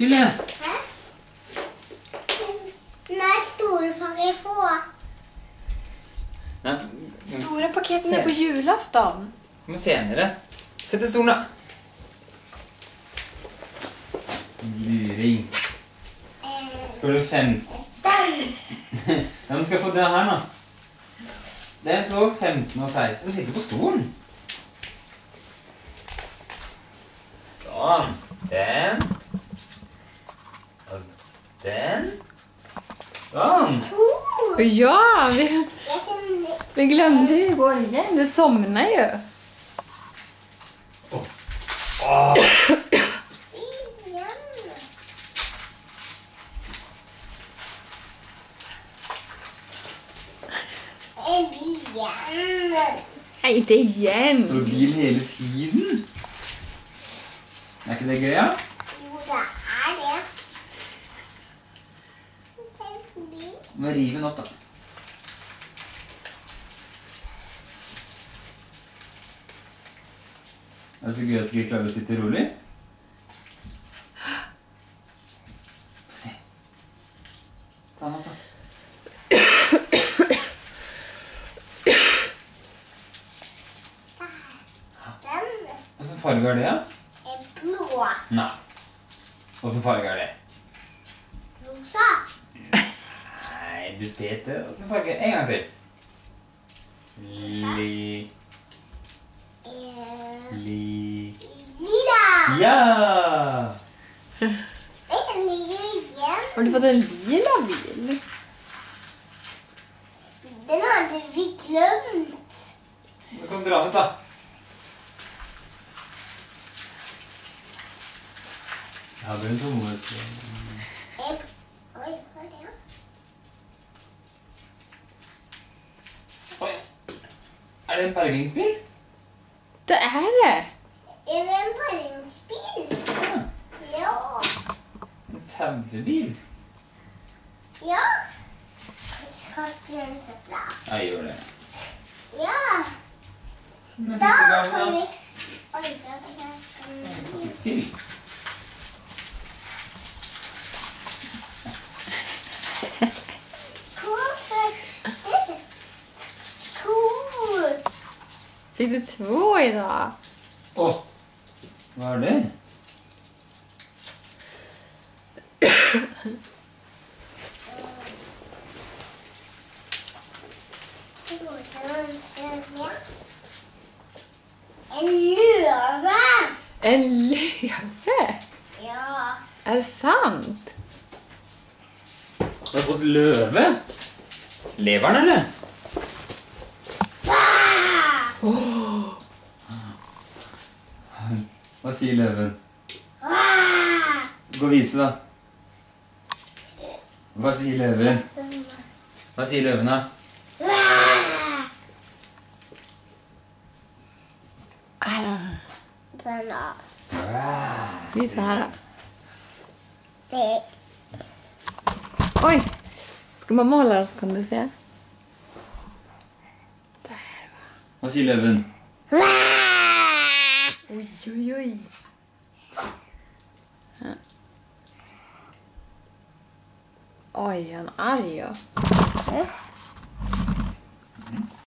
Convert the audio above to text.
Hylle. Hæ? Når store pakker få? Nei, Stora paketen är på julafton. men senere. Sett i stolen da. Luring. Skal du 15? Den. Ja, men skal jeg få det her nå. Den tog 15 og 16. Du sitter på stolen. Sånn. Den. Og den. Sånn. Ja, vi Jeg kan... glömde ju igår igen. Du somnar ju. Nej, inte Du igen. har bil hele tiden. Er ikke det gøy, ja? Jo, det er det. Du må rive den opp, da. Er det så gøy at du ikke klarer å sitte rolig? Få se. Ta den opp, da. Den Hvilken farge er det, ja? er blå. Nei. Hvilken farge er det? Rosa. Nei, du vet det. Hvilken farge? En gang til. Lila. Ja! En lila igjen. Har du fått en lila bil? Den hadde vi glemt. Du kan dra den ut, da. Ja, det er en Thomas. Oi, hva er det? Oi. Er det en bergingsbil? Det är det. Er det en paringsbil? Ja. Ja. En tavlebil? Ja. Jeg skal strense bra. Jeg gjør det. Ja. Men Da siste gang, kan vi... da. Oi, da kan vi... Litt til. Kofferter. Kor. Fick du 2 idag? Åh, hva er det? En løve. En löve? Ja. Är det sant? Har du fått løve? Lever den, eller? Hva sier løven? Gå og vise, da. Hva sier løven? Hva sier løven, da? Den da. Visa här då. Det Oj! Ska man måla då så kan du se. Hva sier løven? Oj, oj, oj. Ja. Oj, han är arg. Ja.